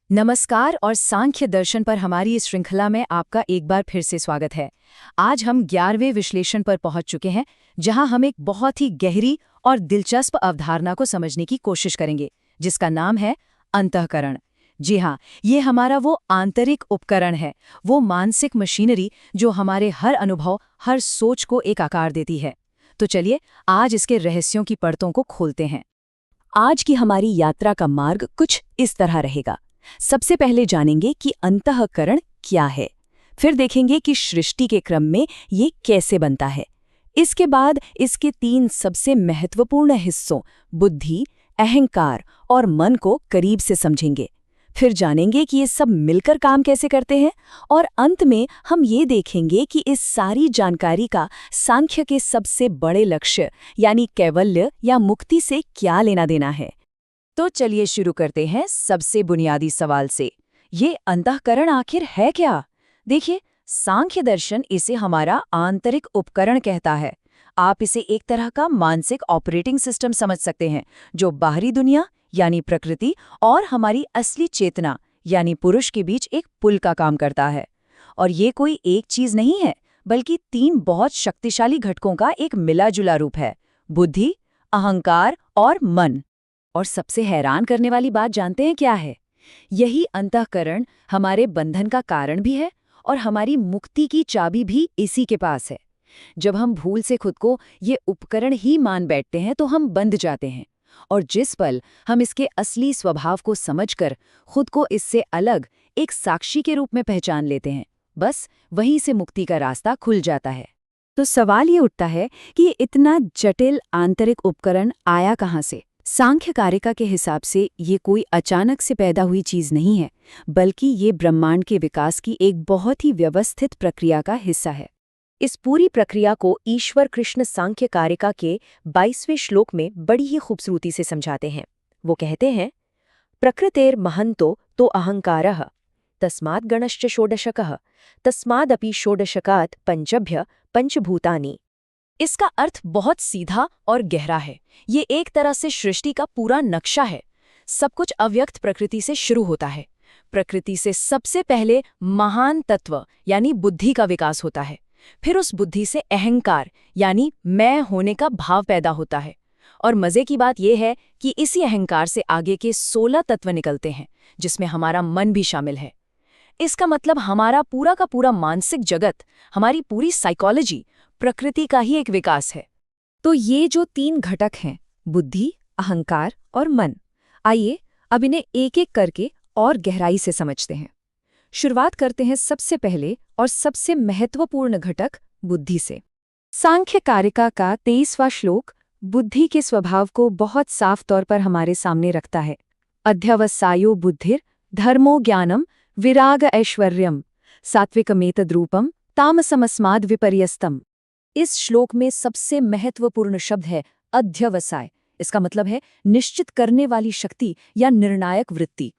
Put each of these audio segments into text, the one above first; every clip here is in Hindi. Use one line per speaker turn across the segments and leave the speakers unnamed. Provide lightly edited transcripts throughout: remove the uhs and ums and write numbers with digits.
नमस्कार और सांख्य दर्शन पर हमारी इस श्रृंखला में आपका एक बार फिर से स्वागत है। आज हम 11वें विश्लेषण पर पहुंच चुके हैं, जहां हम एक बहुत ही गहरी और दिलचस्प अवधारणा को समझने की कोशिश करेंगे, जिसका नाम है अंतःकरण। जी हाँ, ये हमारा वो आंतरिक उपकरण है, वो मानसिक मशीनरी जो हमारे हर अनुभव, हर सोच को एक आकार देती है। तो चलिए आज इसके रहस्यों की परतों को खोलते हैं। आज की हमारी यात्रा का मार्ग कुछ इस तरह रहेगा। सबसे पहले जानेंगे कि अंतःकरण क्या है, फिर देखेंगे कि सृष्टि के क्रम में ये कैसे बनता है। इसके बाद इसके 3 सबसे महत्वपूर्ण हिस्सों बुद्धि, अहंकार और मन को करीब से समझेंगे। फिर जानेंगे कि ये सब मिलकर काम कैसे करते हैं और अंत में हम ये देखेंगे कि इस सारी जानकारी का सांख्य के सबसे बड़े लक्ष्य यानी कैवल्य या मुक्ति से क्या लेना देना है। तो चलिए शुरू करते हैं सबसे बुनियादी सवाल से। ये अंतःकरण आखिर है क्या? देखिए, सांख्य दर्शन इसे हमारा आंतरिक उपकरण कहता है। आप इसे एक तरह का मानसिक ऑपरेटिंग सिस्टम समझ सकते हैं, जो बाहरी दुनिया यानी प्रकृति और हमारी असली चेतना यानी पुरुष के बीच एक पुल का काम करता है। और ये कोई एक चीज नहीं है, बल्कि 3 बहुत शक्तिशाली घटकों का एक मिला-जुला रूप है: बुद्धि, अहंकार और मन। और सबसे हैरान करने वाली बात जानते हैं क्या है? यही अंतःकरण हमारे बंधन का कारण भी है और हमारी मुक्ति की चाबी भी इसी के पास है। जब हम भूल से खुद को ये उपकरण ही मान बैठते हैं तो हम बंध जाते हैं, और जिस पल हम इसके असली स्वभाव को समझकर खुद को इससे अलग एक साक्षी के रूप में पहचान लेते हैं, बस वहीं से मुक्ति का रास्ता खुल जाता है। तो सवाल ये उठता है कि ये इतना जटिल आंतरिक उपकरण आया कहाँ से? सांख्य कारिका के हिसाब से ये कोई अचानक से पैदा हुई चीज नहीं है, बल्कि ये ब्रह्मांड के विकास की एक बहुत ही व्यवस्थित प्रक्रिया का हिस्सा है। इस पूरी प्रक्रिया को ईश्वर कृष्ण सांख्य कारिका के 22वें श्लोक में बड़ी ही खूबसूरती से समझाते हैं। वो कहते हैं, प्रकृतेर महंतो तो अहंकारः तस्माद् गणश्च षोडशकः तस्मादपि षोडशकात् पंचभ्य पंचभूतानि। इसका अर्थ बहुत सीधा और गहरा है। ये एक तरह से सृष्टि का पूरा नक्शा है। सब कुछ अव्यक्त प्रकृति से शुरू होता है। प्रकृति से सबसे पहले महान तत्व यानी बुद्धि का विकास होता है। फिर उस बुद्धि से अहंकार यानी मैं होने का भाव पैदा होता है। और मजे की बात यह है कि इसी अहंकार से आगे के 16 तत्व निकलते हैं, जिसमें हमारा मन भी शामिल है। इसका मतलब हमारा पूरा का पूरा मानसिक जगत, हमारी पूरी साइकोलॉजी प्रकृति का ही एक विकास है। तो ये जो 3 घटक हैं, बुद्धि, अहंकार और मन, आइए अब इन्हें एक एक करके और गहराई से समझते हैं। शुरुआत करते हैं सबसे पहले और सबसे महत्वपूर्ण घटक बुद्धि से। सांख्य कारिका का 23वां श्लोक बुद्धि के स्वभाव को बहुत साफ तौर पर हमारे सामने रखता है। अध्यवसायो बुद्धिर धर्मो ज्ञानम विराग ऐश्वर्यम सात्विकमेतद्रूपम तामसमस्माद् विपर्यस्तम। इस श्लोक में सबसे महत्वपूर्ण शब्द है अध्यवसाय। इसका मतलब है निश्चित करने वाली शक्ति या निर्णायक वृत्ति।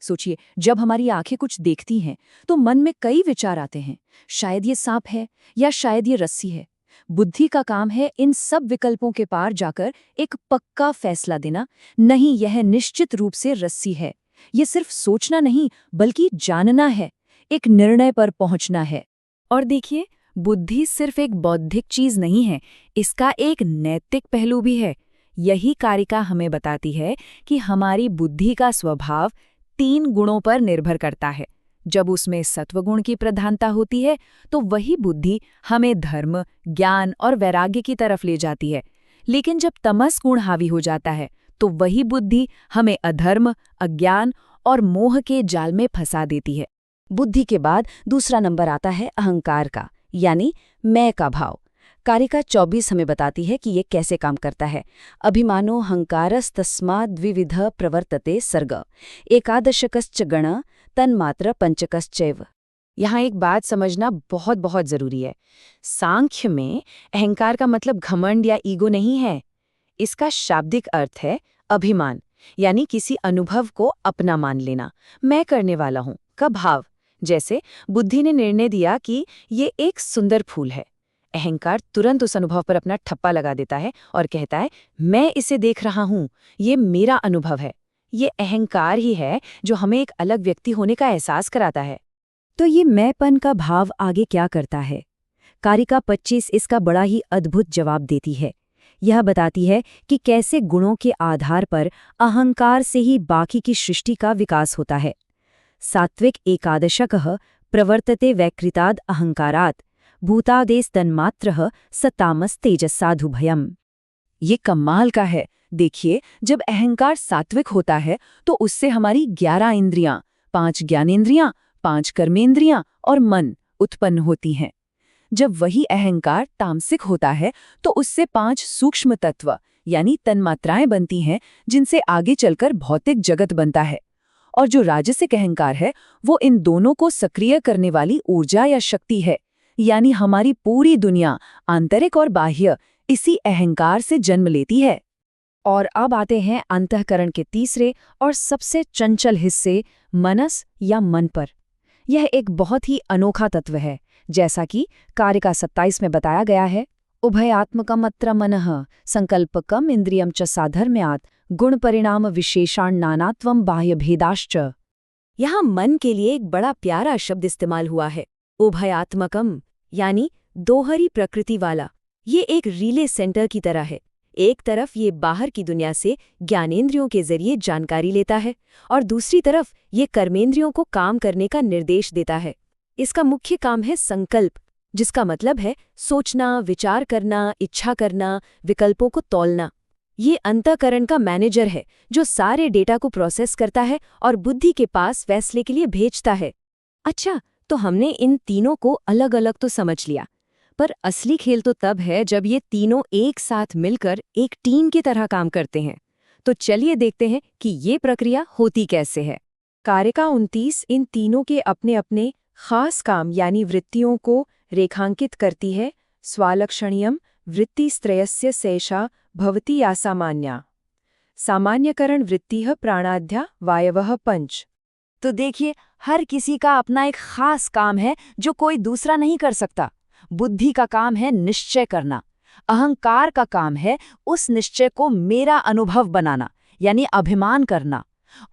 सोचिए, जब हमारी आंखें कुछ देखती हैं तो मन में कई विचार आते हैं। शायद ये सांप है या शायद ये रस्सी है। बुद्धि का काम है इन सब विकल्पों के पार जाकर एक पक्का फैसला देना, नहीं यह निश्चित रूप से रस्सी है। ये सिर्फ सोचना नहीं बल्कि जानना है, एक निर्णय पर पहुंचना है। और देखिए, बुद्धि सिर्फ एक बौद्धिक चीज नहीं है, इसका एक नैतिक पहलू भी है। यही कारिका हमें बताती है कि हमारी बुद्धि का स्वभाव 3 गुणों पर निर्भर करता है। जब उसमें सत्वगुण की प्रधानता होती है तो वही बुद्धि हमें धर्म, ज्ञान और वैराग्य की तरफ ले जाती है। लेकिन जब तमस गुण हावी हो जाता है तो वही बुद्धि हमें अधर्म, अज्ञान और मोह के जाल में फंसा देती है। बुद्धि के बाद दूसरा नंबर आता है अहंकार का, यानी मैं का भाव। कारिका 24 हमें बताती है कि ये कैसे काम करता है। अभिमानो हंकारस्तस्माद्विविध प्रवर्तते सर्ग एकादशकश्च गण तन्मात्र पंचकश्चैव। यहाँ एक बात समझना बहुत बहुत जरूरी है। सांख्य में अहंकार का मतलब घमंड या ईगो नहीं है। इसका शाब्दिक अर्थ है अभिमान, यानी किसी अनुभव को अपना मान लेना, मैं करने वाला हूँ का भाव। जैसे बुद्धि ने निर्णय दिया कि ये एक सुंदर फूल है, अहंकार तुरंत उस अनुभव पर अपना ठप्पा लगा देता है और कहता है मैं इसे देख रहा हूँ, ये मेरा अनुभव है। ये अहंकार ही है जो हमें एक अलग व्यक्ति होने का एहसास कराता है। तो ये मैंपन का भाव आगे क्या करता है? कारिका 25 इसका बड़ा ही अद्भुत जवाब देती है। यह बताती है कि कैसे गुणों के आधार पर अहंकार से ही बाकी की सृष्टि का विकास होता है। सात्विक एकादशकः प्रवर्तते वैकृताद् अहंकारात् भूतादेस्तन्मात्रः स तामस्तेजस्साधुभयम्। ये कमाल का है। देखिए, जब अहंकार सात्विक होता है तो उससे हमारी 11 इंद्रियां, 5 ज्ञानेंद्रियां, 5 कर्मेंद्रियां और मन उत्पन्न होती हैं। जब वही अहंकार तामसिक होता है तो उससे 5 सूक्ष्म तत्व यानी तन्मात्राएं बनती हैं, जिनसे आगे चलकर भौतिक जगत बनता है। और जो राजसिक अहंकार है वो इन दोनों को सक्रिय करने वाली ऊर्जा या शक्ति है, यानी हमारी पूरी दुनिया आंतरिक और बाह्य इसी अहंकार से जन्म लेती है। और अब आते हैं अंतःकरण के तीसरे और सबसे चंचल हिस्से, मनस या मन पर। यह एक बहुत ही अनोखा तत्व है। जैसा कि कारिका 27 में बताया गया है, उभयात्मकमत्र मनः संकल्पकम इंद्रियम च साधर्म्यात् गुण परिणाम विशेषाण नानात्वम बाह्य भेदाश्च। यहाँ मन के लिए एक बड़ा प्यारा शब्द इस्तेमाल हुआ है, उभयात्मकम, यानी दोहरी प्रकृति वाला। ये एक रिले सेंटर की तरह है। एक तरफ ये बाहर की दुनिया से ज्ञानेंद्रियों के जरिए जानकारी लेता है और दूसरी तरफ ये कर्मेंद्रियों को काम करने का निर्देश देता है। इसका मुख्य काम है संकल्प, जिसका मतलब है सोचना, विचार करना, इच्छा करना, विकल्पों को तौलना। ये अंतःकरण का मैनेजर है जो सारे डेटा को प्रोसेस करता है और बुद्धि के पास फैसले के लिए भेजता है। अच्छा, तो हमने इन तीनों को अलग अलग तो समझ लिया, पर असली खेल तो तब है जब ये तीनों एक साथ मिलकर एक टीम की तरह काम करते हैं। तो चलिए देखते हैं कि ये प्रक्रिया होती कैसे है। कारिका 29 इन तीनों के अपने अपने खास काम यानी वृत्तियों को रेखांकित करती है। स्वालक्षणीयम वृत्तिस्त्रयस्य सैषा भवति असामान्या। सामान्यकरण वृत्तिः प्राणाद्या वायवः पंच। तो देखिए, हर किसी का अपना एक खास काम है जो कोई दूसरा नहीं कर सकता। बुद्धि का काम है निश्चय करना, अहंकार का काम है उस निश्चय को मेरा अनुभव बनाना यानी अभिमान करना,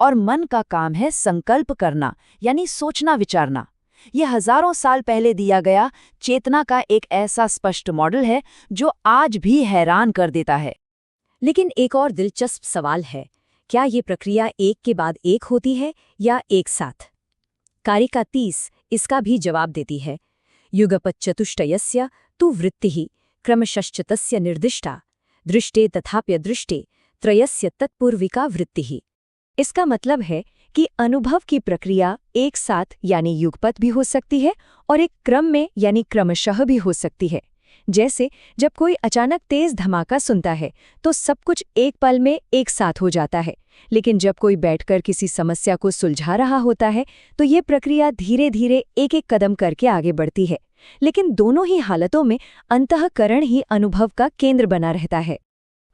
और मन का काम है संकल्प करना यानी सोचना विचारना। यह हजारों साल पहले दिया गया चेतना का एक ऐसा स्पष्ट मॉडल है जो आज भी हैरान कर देता है। लेकिन एक और दिलचस्प सवाल है, क्या ये प्रक्रिया एक के बाद एक होती है या एक साथ? कारिका 30 इसका भी जवाब देती है। युगपच्चतुष्टयस्य तु वृत्तिः क्रमशश्च निर्दिष्टा दृष्टे तथाप्यदृष्टे त्रयस्य तत्पूर्विका वृत्तिः। इसका मतलब है कि अनुभव की प्रक्रिया एक साथ यानी युगपत भी हो सकती है और एक क्रम में यानी क्रमशः भी हो सकती है। जैसे जब कोई अचानक तेज धमाका सुनता है तो सब कुछ एक पल में एक साथ हो जाता है, लेकिन जब कोई बैठकर किसी समस्या को सुलझा रहा होता है तो ये प्रक्रिया धीरे धीरे एक एक कदम करके आगे बढ़ती है। लेकिन दोनों ही हालतों में अंतःकरण ही अनुभव का केंद्र बना रहता है।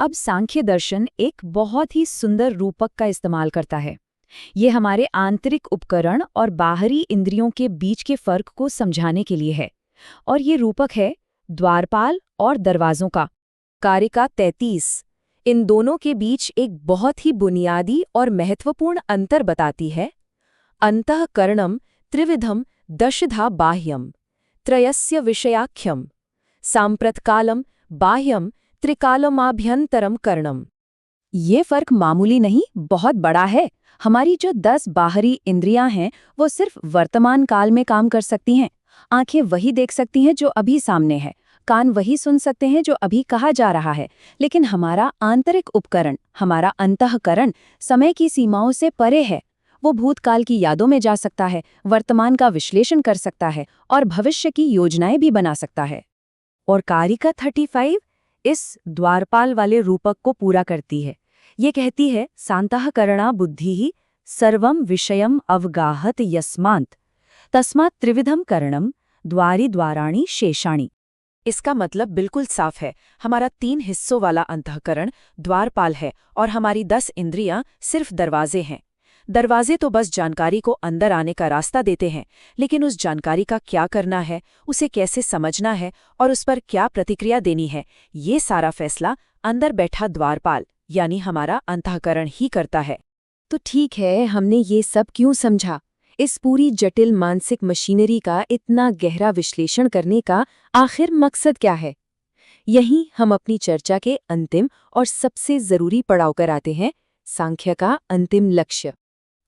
अब सांख्य दर्शन एक बहुत ही सुंदर रूपक का इस्तेमाल करता है। ये हमारे आंतरिक उपकरण और बाहरी इंद्रियों के बीच के फर्क को समझाने के लिए है, और ये रूपक है द्वारपाल और दरवाजों का। कारिका 33 इन दोनों के बीच एक बहुत ही बुनियादी और महत्वपूर्ण अंतर बताती है। अंतःकरणम त्रिविधम दशधा बाह्यम त्रयस्य विषयाख्यम सांप्रतकालम बाह्यम त्रिकालमाभ्यंतरम करणम। ये फर्क मामूली नहीं, बहुत बड़ा है। हमारी जो 10 बाहरी इंद्रियां हैं वो सिर्फ वर्तमान काल में काम कर सकती हैं। आंखें वही देख सकती हैं जो अभी सामने है, कान वही सुन सकते हैं जो अभी कहा जा रहा है, लेकिन हमारा आंतरिक उपकरण, हमारा अंतःकरण समय की सीमाओं से परे है। वो भूतकाल की यादों में जा सकता है, वर्तमान का विश्लेषण कर सकता है और भविष्य की योजनाएं भी बना सकता है। और कारिका 35 इस द्वारपाल वाले रूपक को पूरा करती है। ये कहती है सांतःकरणा बुद्धिः सर्वं विषयम् अवगाहत यस्मात् तस्मात् त्रिविधम करणम द्वारि द्वाराणि शेषाणि। इसका मतलब बिल्कुल साफ है। हमारा 3 हिस्सों वाला अंतःकरण द्वारपाल है और हमारी 10 इंद्रियां सिर्फ दरवाजे हैं। दरवाजे तो बस जानकारी को अंदर आने का रास्ता देते हैं, लेकिन उस जानकारी का क्या करना है, उसे कैसे समझना है और उस पर क्या प्रतिक्रिया देनी है, ये सारा फैसला अंदर बैठा द्वारपाल यानी हमारा अंतःकरण ही करता है। तो ठीक है, हमने ये सब क्यों समझा? इस पूरी जटिल मानसिक मशीनरी का इतना गहरा विश्लेषण करने का आखिर मकसद क्या है? यहीं हम अपनी चर्चा के अंतिम और सबसे जरूरी पड़ाव पर आते हैं, सांख्य का अंतिम लक्ष्य।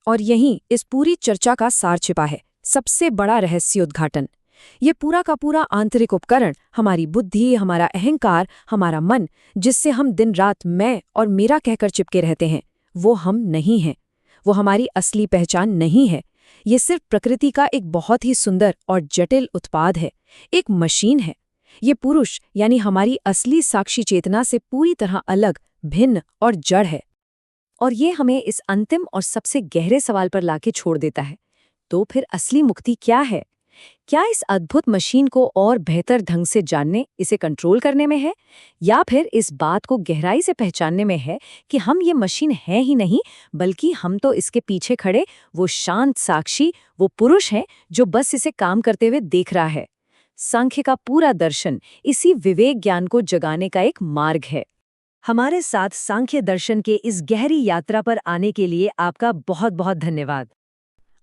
और यहीं इस पूरी चर्चा का सार छिपा है, सबसे बड़ा रहस्योद्घाटन। ये पूरा का पूरा आंतरिक उपकरण, हमारी बुद्धि, हमारा अहंकार, हमारा मन, जिससे हम दिन रात मैं और मेरा कहकर चिपके रहते हैं, वो हम नहीं हैं। वो हमारी असली पहचान नहीं है। ये सिर्फ प्रकृति का एक बहुत ही सुंदर और जटिल उत्पाद है, एक मशीन है। ये पुरुष यानी हमारी असली साक्षी चेतना से पूरी तरह अलग, भिन्न और जड़ है। और ये हमें इस अंतिम और सबसे गहरे सवाल पर लाके छोड़ देता है, तो फिर असली मुक्ति क्या है? क्या इस अद्भुत मशीन को और बेहतर ढंग से जानने, इसे कंट्रोल करने में है, या फिर इस बात को गहराई से पहचानने में है कि हम ये मशीन है ही नहीं, बल्कि हम तो इसके पीछे खड़े वो शांत साक्षी, वो पुरुष हैं जो बस इसे काम करते हुए देख रहा है। सांख्य का पूरा दर्शन इसी विवेक ज्ञान को जगाने का एक मार्ग है। हमारे साथ सांख्य दर्शन के इस गहरी यात्रा पर आने के लिए आपका बहुत बहुत धन्यवाद।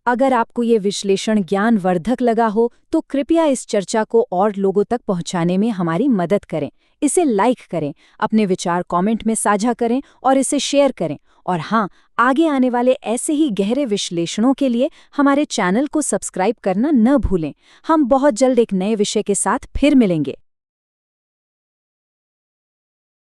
अगर आपको ये विश्लेषण ज्ञानवर्धक लगा हो तो कृपया इस चर्चा को और लोगों तक पहुंचाने में हमारी मदद करें। इसे लाइक करें, अपने विचार कमेंट में साझा करें और इसे शेयर करें। और हाँ, आगे आने वाले ऐसे ही गहरे विश्लेषणों के लिए हमारे चैनल को सब्सक्राइब करना न भूलें। हम बहुत जल्द एक नए विषय के साथ फिर मिलेंगे।